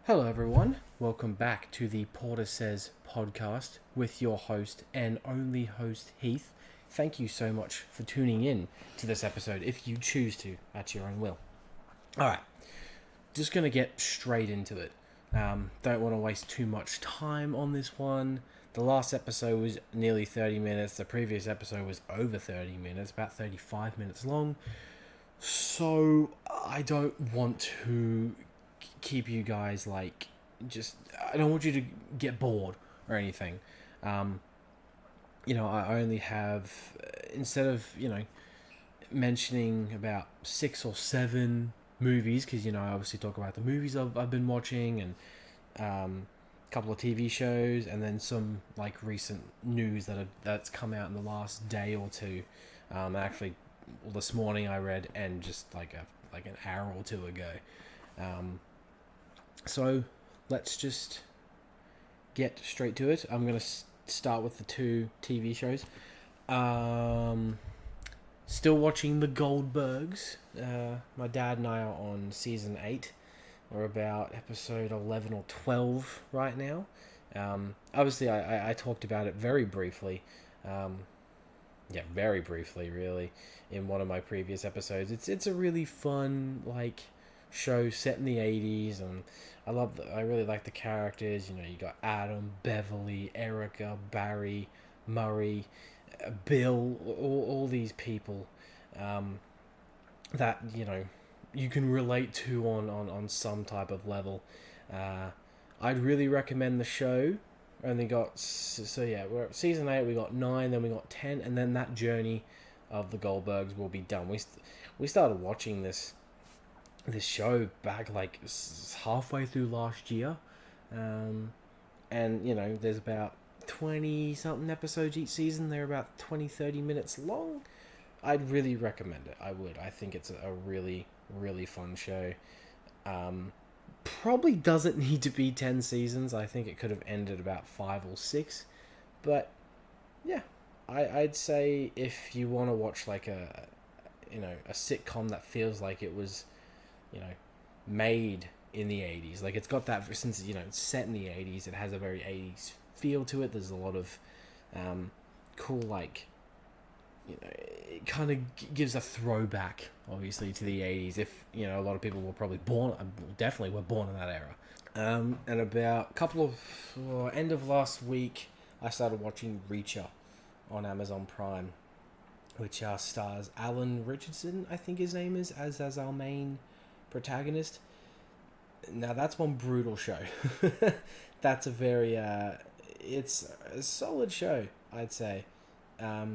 Hello, everyone. Welcome back to the Porter Says podcast with your host and only host, Heath. Thank you so much for tuning in to this episode if you choose to at your own will. All right, just going to get straight into it. Don't want to waste too much time on this one. The last episode was nearly 30 minutes. The previous episode was over 30 minutes, about 35 minutes long. So I don't want to keep you guys I don't want you to get bored or anything. Um, I only have, instead of, mentioning about 6 or 7 movies, because, I obviously talk about the movies I've been watching and a couple of TV shows and then some recent news that's come out in the last day or two. Actually, this morning I read and just like an hour or two ago. So let's just get straight to it. I'm going to start with the 2 TV shows. Still watching The Goldbergs. My dad and I are on season 8. We're about episode 11 or 12 right now. Obviously, I talked about it very briefly. Very briefly, really, in one of my previous episodes. It's a really fun, show set in the 80s, and I really like the characters. You got Adam, Beverly, Erica, Barry, Murray, Bill, all these people that you can relate to on some type of level. I'd really recommend the show. Only got we're at season 8. We got 9, then we got 10, and then that journey of the Goldbergs will be done. We started watching this show back halfway through last year, and there's about 20 something episodes each season. They're about 20-30 minutes long. I'd really recommend it. I think it's a really, really fun show. Probably doesn't need to be 10 seasons. I think it could have ended about 5 or 6, but yeah, I'd say if you want to watch a sitcom that feels like it was made in the 80s. It's got that, since it's set in the 80s, it has a very 80s feel to it. There's a lot of cool, it kind of gives a throwback, obviously, to the 80s. If, a lot of people were probably definitely were born in that era. And about end of last week, I started watching Reacher on Amazon Prime, which stars Alan Richardson, I think his name is, as our main protagonist. Now that's one brutal show. That's a very it's a solid show, I'd say.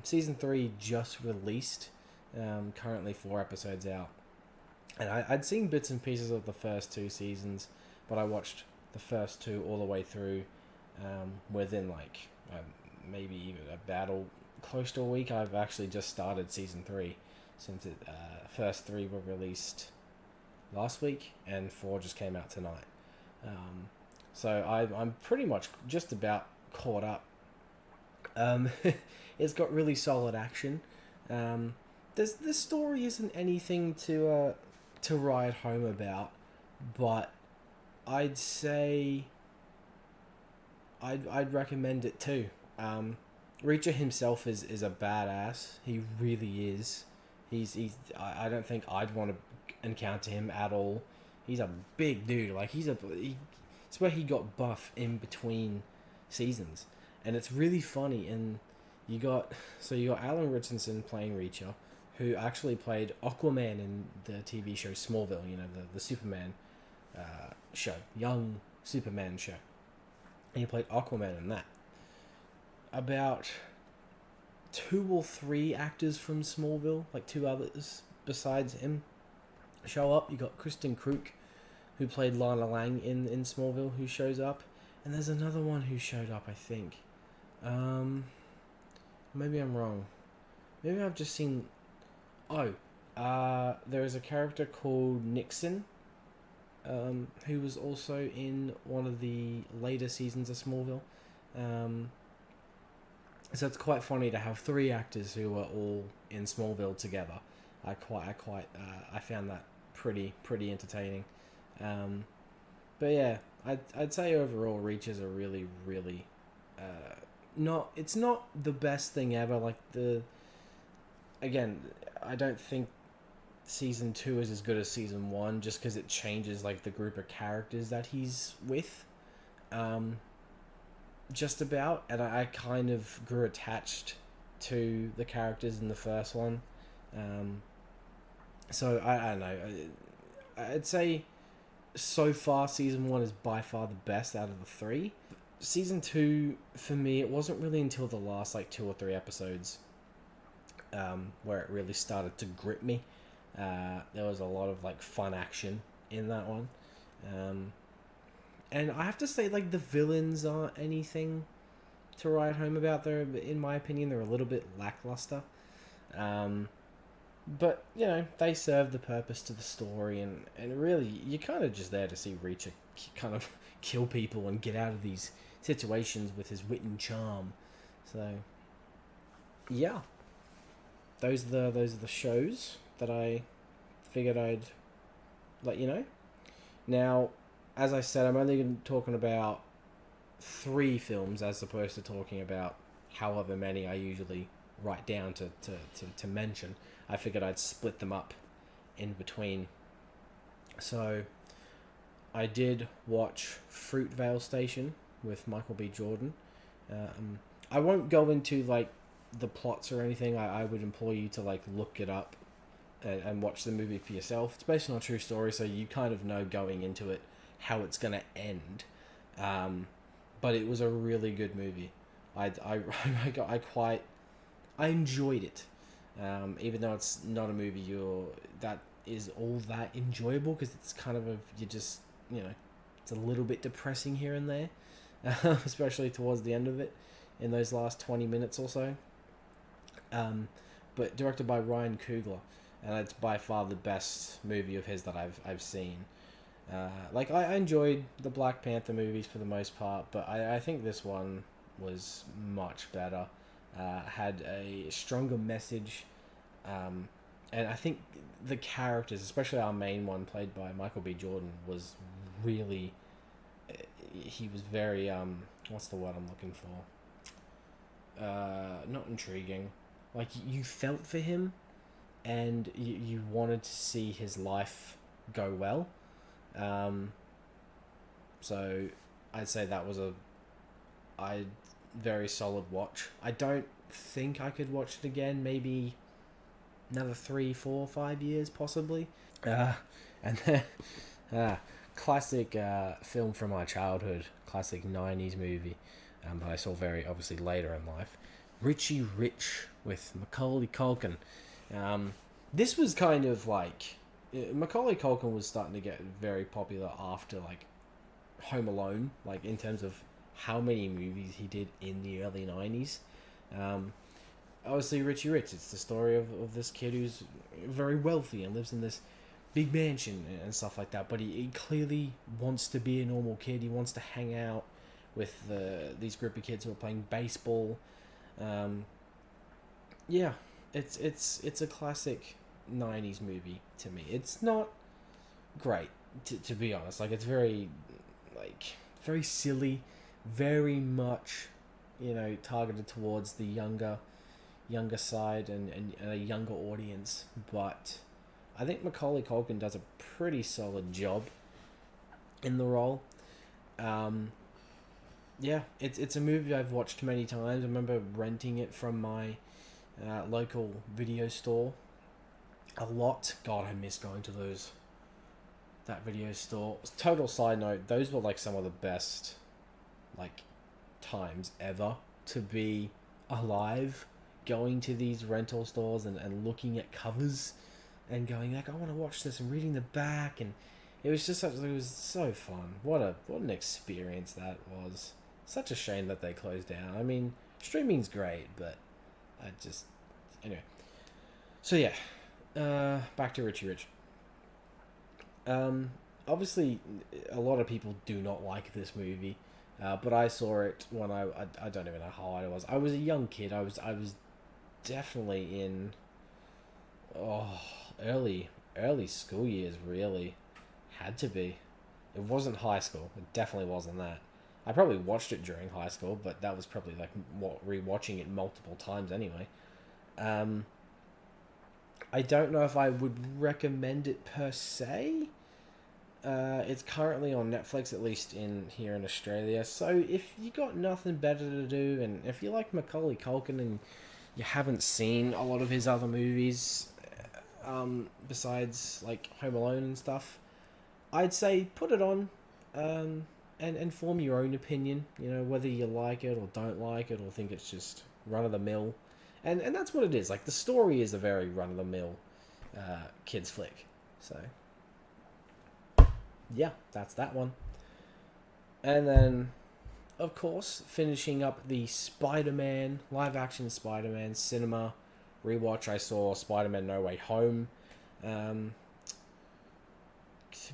Season 3 just released, currently 4 episodes out, and I'd seen bits and pieces of the first 2 seasons, but I watched the first 2 all the way through within maybe even about close to a week. I've actually just started season 3 since first 3 were released last week, and 4 just came out tonight. So I'm pretty much just about caught up. It's got really solid action. This story isn't anything to write home about, but I'd say I'd recommend it too. Reacher himself is a badass. He really is. I don't think I'd want to encounter him at all. He's a big dude. It's where he got buff in between seasons, and it's really funny. And you got Alan Richardson playing Reacher, who actually played Aquaman in the TV show Smallville. The Superman show, young Superman show, and he played Aquaman in that. About 2 or 3 actors from Smallville, 2 others besides him, show up. You got Kristen Kruk, who played Lana Lang in Smallville, who shows up, and there's another one who showed up, I think. Maybe I'm wrong. Maybe I've just seen. There is a character called Nixon, who was also in one of the later seasons of Smallville. So it's quite funny to have 3 actors who are all in Smallville together. I found that pretty entertaining. But yeah, I'd say overall Reach is a really, really not, it's not the best thing ever. Like again, I don't think season 2 is as good as season 1, just because it changes like the group of characters that he's with, just about, and I kind of grew attached to the characters in the first one. So I don't know. I'd say so far season 1 is by far the best out of the 3. Season 2 for me, it wasn't really until the last like 2 or 3 episodes where it really started to grip me. There was a lot of like fun action in that one, and I have to say, like, the villains aren't anything to write home about. They're, in my opinion, they're a little bit lackluster. But, you know, they serve the purpose to the story, and really, you're kind of just there to see Reacher kind of kill people and get out of these situations with his wit and charm. So, yeah. Those are the shows that I figured I'd let you know. Now, as I said, I'm only talking about 3 films as opposed to talking about however many I usually write down to mention. I figured I'd split them up in between. So, I did watch Fruitvale Station with Michael B. Jordan. I won't go into, like, the plots or anything. I would implore you to, like, look it up and watch the movie for yourself. It's based on a true story, so you kind of know going into it how it's going to end. But it was a really good movie. I enjoyed it. Even though it's not a movie that is all that enjoyable, because it's kind of it's a little bit depressing here and there, especially towards the end of it, in those last 20 minutes or so. But directed by Ryan Coogler, and it's by far the best movie of his that I've seen. I enjoyed the Black Panther movies for the most part, but I think this one was much better. Had a stronger message, and I think the characters, especially our main one played by Michael B. Jordan, was really, he was very, what's the word I'm looking for? Not intriguing. Like, you felt for him, and you wanted to see his life go well. So I'd say that was a very solid watch. I don't think I could watch it again. Maybe another 3, 4, 5 years, possibly. And then classic film from my childhood, classic 90s movie, that I saw very obviously later in life. Richie Rich with Macaulay Culkin. This was kind of like, Macaulay Culkin was starting to get very popular after, like, Home Alone, like, in terms of how many movies he did in the early 90s. Obviously, Richie Rich, it's the story of this kid who's very wealthy and lives in this big mansion and stuff like that, but he clearly wants to be a normal kid. He wants to hang out with these group of kids who are playing baseball. Yeah, it's a classic 90s movie to me. It's not great, to be honest. Like, it's very silly, very much, targeted towards the younger side and a younger audience. But I think Macaulay Culkin does a pretty solid job in the role. Yeah, it's a movie I've watched many times. I remember renting it from my local video store a lot. God, I miss going to that video store. Total side note, those were like some of the best times ever to be alive, going to these rental stores and looking at covers and going like, I want to watch this, and reading the back, and it was so fun. What an experience that was. Such a shame that they closed down. I mean, streaming's great, but anyway. So yeah, back to Richie Rich. Obviously, a lot of people do not like this movie, but I saw it when I don't even know how old I was. I was a young kid. I was definitely in early school years. Really, had to be. It wasn't high school. It definitely wasn't that. I probably watched it during high school, but that was probably like rewatching it multiple times anyway. I don't know if I would recommend it per se. It's currently on Netflix, at least here in Australia. So if you got nothing better to do, and if you like Macaulay Culkin and you haven't seen a lot of his other movies, besides like Home Alone and stuff, I'd say put it on, and form your own opinion. You know, whether you like it or don't like it, or think it's just run of the mill, and that's what it is. Like the story is a very run of the mill, kids flick. So yeah, that's that one. And then, of course, finishing up the Spider-Man, live-action Spider-Man cinema rewatch, I saw Spider-Man No Way Home.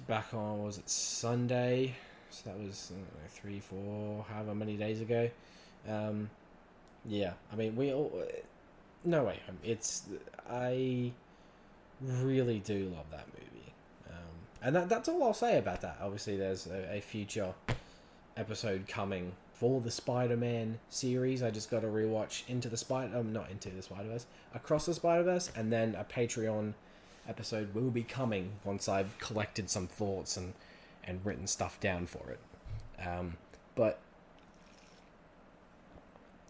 Back on, was it Sunday? So that was 3, 4, however many days ago. Yeah, I mean, we all... No Way Home. I really do love that movie. And that's all I'll say about that. Obviously, there's a future episode coming for the Spider-Man series. I just got to rewatch not Into the Spider-Verse, Across the Spider-Verse, and then a Patreon episode will be coming once I've collected some thoughts and written stuff down for it. But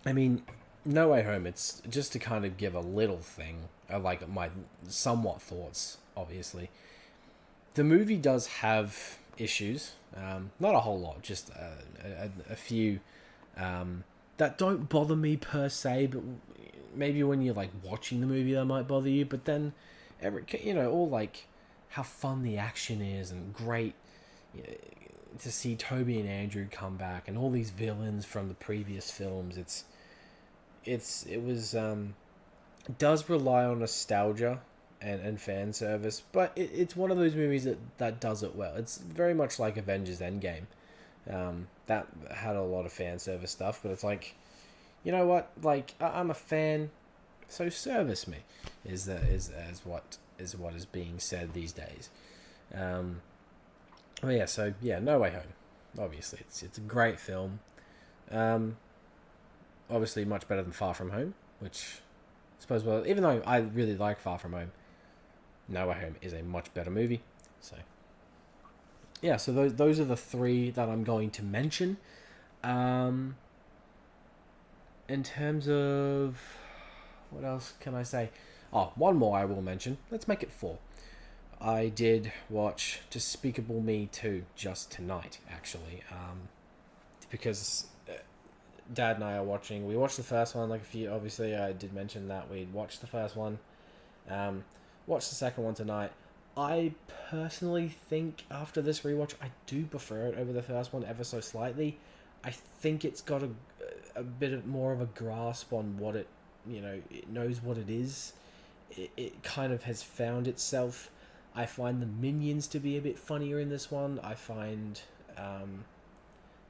I mean, No Way Home, it's just to kind of give a little thing, like my somewhat thoughts, obviously. The movie does have issues, not a whole lot, just a few that don't bother me per se, but maybe when you're like watching the movie that might bother you. But then, all like how fun the action is and great to see Toby and Andrew come back and all these villains from the previous films. It does rely on nostalgia and fan service, but it's one of those movies that does it well. It's very much like Avengers Endgame. That had a lot of fan service stuff, but it's like, you know what? Like, I'm a fan, so service me is what is being said these days. No Way Home. Obviously, it's a great film. Obviously, much better than Far From Home, which I suppose, well, even though I really like Far From Home, No Way Home is a much better movie. So yeah, so those are the three that I'm going to mention. In terms of what else can I say? Oh, one more I will mention. Let's make it 4. I did watch Despicable Me 2 just tonight, actually, because Dad and I are watching. We watched the first one, obviously I did mention that we'd watched the first one. Watched the second one tonight. I personally think after this rewatch, I do prefer it over the first one ever so slightly. I think it's got a bit of more of a grasp on what it knows what it is. It kind of has found itself. I find the minions to be a bit funnier in this one. I find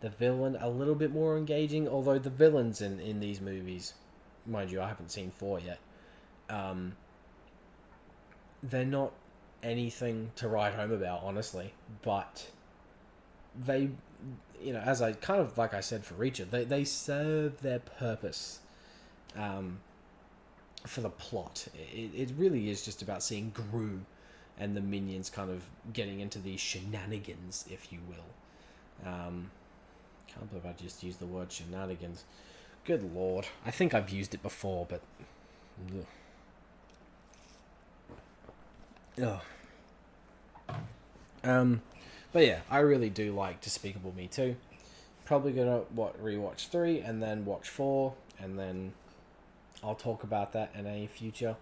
the villain a little bit more engaging, although the villains in these movies, mind you, I haven't seen 4 yet, they're not anything to write home about, honestly, but they, as I kind of, like I said for Reacher, they serve their purpose for the plot. It really is just about seeing Gru and the minions kind of getting into these shenanigans, if you will. Can't believe I just used the word shenanigans. Good lord. I think I've used it before, but... Ugh. But yeah, I really do like Despicable Me 2. Probably gonna rewatch 3 and then watch 4, and then I'll talk about that in a future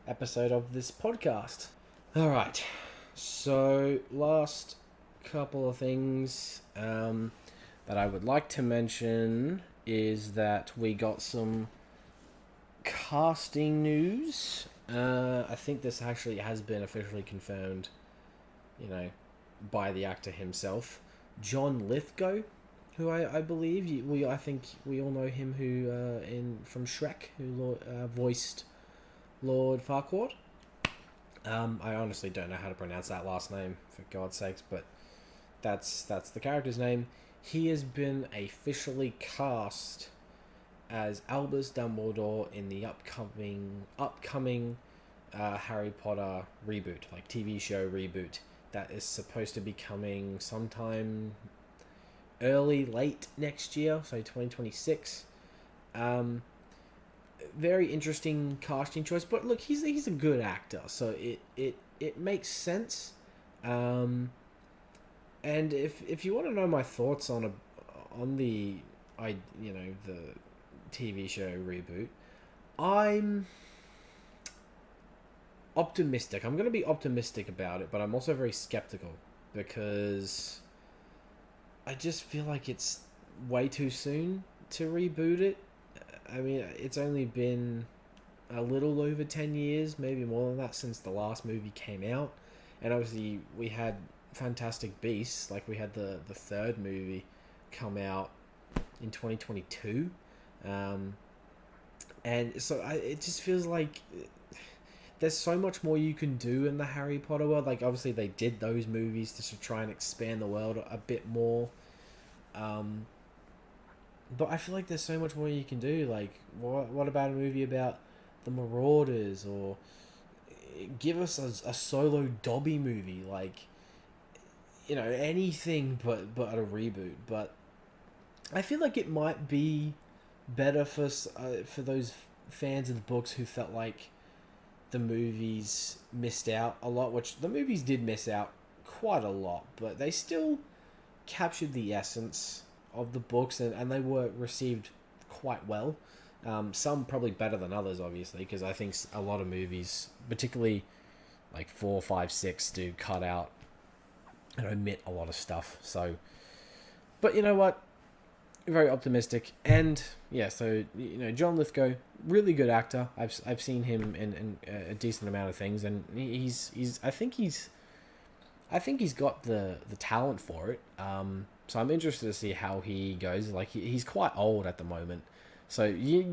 episode of this podcast. Alright, so last couple of things that I would like to mention is that we got some casting news. I think this actually has been officially confirmed, by the actor himself, John Lithgow, who I believe I think we all know him from Shrek, who voiced Lord Farquaad. I honestly don't know how to pronounce that last name, for God's sakes, but that's the character's name. He has been officially cast as Albus Dumbledore in the upcoming Harry Potter reboot, like TV show reboot, that is supposed to be coming sometime late next year, so 2026. Very interesting casting choice, but look, he's a good actor, so it makes sense. And if you want to know my thoughts on the TV show reboot, I'm optimistic. I'm going to be optimistic about it, but I'm also very skeptical because I just feel like it's way too soon to reboot it. I mean, it's only been a little over 10 years, maybe more than that, since the last movie came out. And obviously, we had Fantastic Beasts, like we had the third movie come out in 2022. And so it just feels like there's so much more you can do in the Harry Potter world. Like, obviously, they did those movies to try and expand the world a bit more. But I feel like there's so much more you can do. Like, what about a movie about the Marauders? Or give us a solo Dobby movie. Like, anything but a reboot. But I feel like it might be better for those fans of the books who felt like the movies missed out a lot, which the movies did miss out quite a lot, but they still captured the essence of the books, and they were received quite well. Some probably better than others, obviously, because I think a lot of movies, particularly like 4, 5, 6, do cut out and omit a lot of stuff. So, but you know what? Very optimistic, and yeah. So John Lithgow, really good actor. I've seen him in a decent amount of things, and I think he's got the talent for it. So I'm interested to see how he goes. Like he's quite old at the moment, so you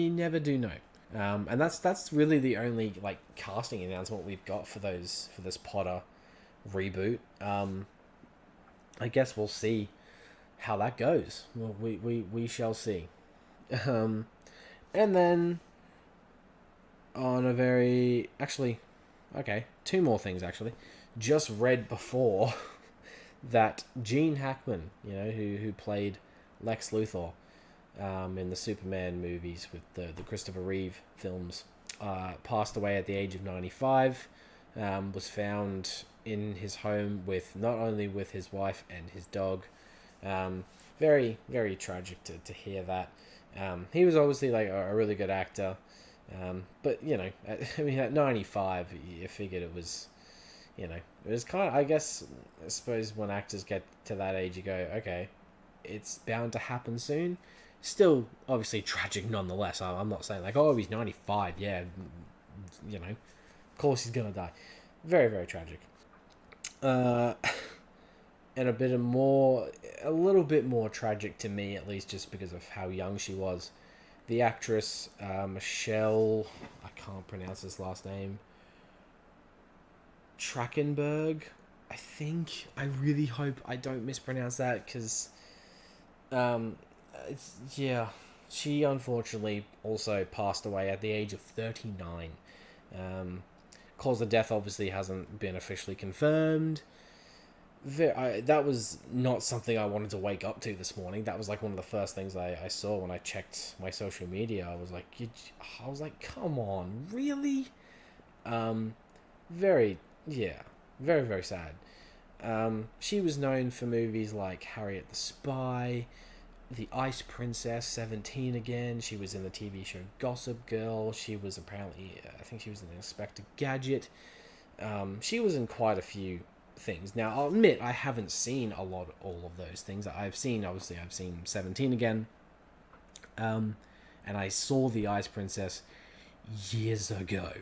never do know. And that's really the only like casting announcement we've got for this Potter reboot. I guess we'll see how that goes. Well, we shall see. And then on a very two more things actually. Just read before that Gene Hackman, who played Lex Luthor in the Superman movies with the Christopher Reeve films, passed away at the age of 95. Was found in his home not only with his wife and his dog. Very, very tragic to hear that. He was obviously like a really good actor, but at 95, you figured it was, it was kind of, I suppose when actors get to that age, you go, okay, it's bound to happen soon. Still, obviously tragic nonetheless. I'm not saying like, oh, he's 95, yeah, of course he's gonna die. Very, very tragic. And a little bit more tragic to me, at least, just because of how young she was. The actress, Michelle, I can't pronounce his last name, Trachtenberg, I think. I really hope I don't mispronounce that, because, she unfortunately also passed away at the age of 39. Cause of death obviously hasn't been officially confirmed. That was not something I wanted to wake up to this morning. That was like one of the first things I saw when I checked my social media. I was like, come on, really? Very, very sad. She was known for movies like Harriet the Spy, The Ice Princess, 17 again. She was in the TV show Gossip Girl. She was apparently, I think she was in Inspector Gadget. She was in quite a few things. Now, I'll admit, I haven't seen all of those things. I've seen 17 again. And I saw The Ice Princess years ago.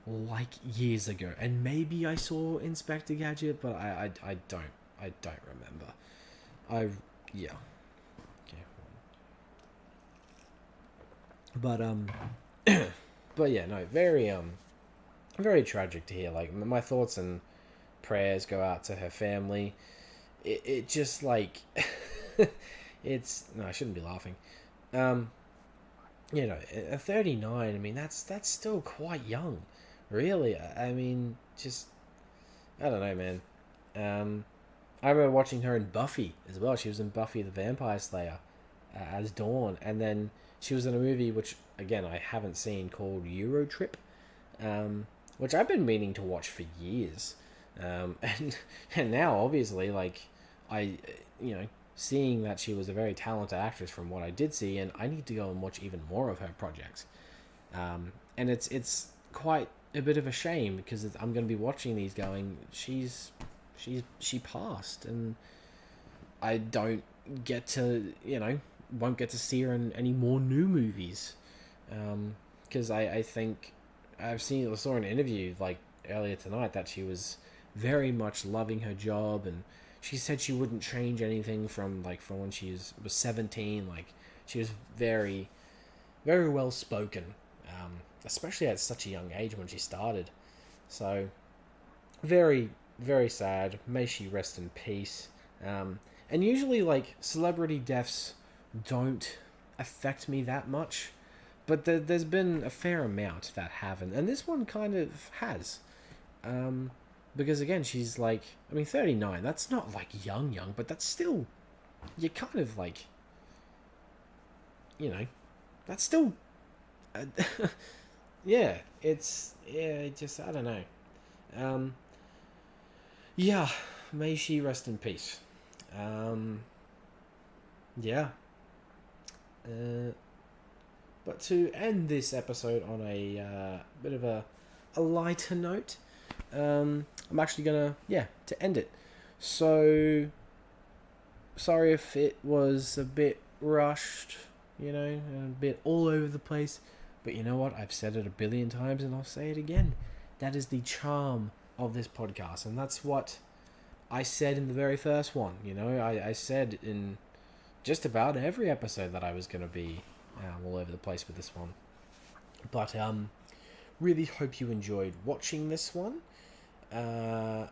And maybe I saw Inspector Gadget, but I don't remember. Yeah. But but yeah, no, very very tragic to hear. Like, my thoughts and prayers go out to her family, it just like it's no, I shouldn't be laughing. You know, at 39, I mean that's still quite young, really. I mean, just I don't know, man. I remember watching her in Buffy as well. She was in Buffy the Vampire Slayer as Dawn, and then she was in a movie which again I haven't seen called Eurotrip, which I've been meaning to watch for years, and now obviously like I you know seeing that she was a very talented actress from what I did see, and I need to go and watch even more of her projects, and it's quite a bit of a shame because I'm going to be watching these going she passed and I don't get to won't get to see her in any more new movies, because I think I saw an interview like earlier tonight that she was very much loving her job, and she said she wouldn't change anything from when she was 17. Like she was very very well spoken, especially at such a young age when she started. So very very sad. May she rest in peace. And usually like celebrity deaths don't affect me that much, but there's been a fair amount that haven't, and this one kind of has. Because again, she's like, I mean, 39. That's not like young, but that's still, you kind of like, that's still, uh, yeah. Just I don't know. Yeah, may she rest in peace. Yeah. But to end this episode on a bit of a lighter note, I'm actually gonna to end it. So sorry if it was a bit rushed, and a bit all over the place. But you know what? I've said it a billion times and I'll say it again. That is the charm of this podcast, and that's what I said in the very first one. I said in just about every episode that I was going to be all over the place with this one. But really hope you enjoyed watching this one. I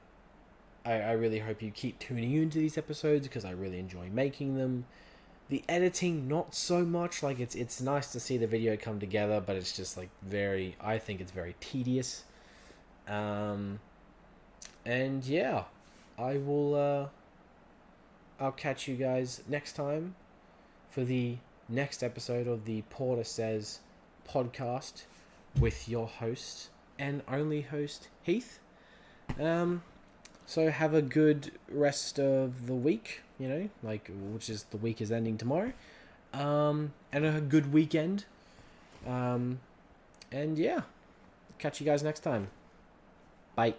really hope you keep tuning into these episodes because I really enjoy making them. The editing, not so much. Like it's nice to see the video come together, but it's just like I think it's very tedious. And yeah, I'll catch you guys next time for the next episode of the Porter Says podcast with your host and only host, Heath. So have a good rest of the week, which is the week is ending tomorrow. And a good weekend. And yeah, catch you guys next time. Bye.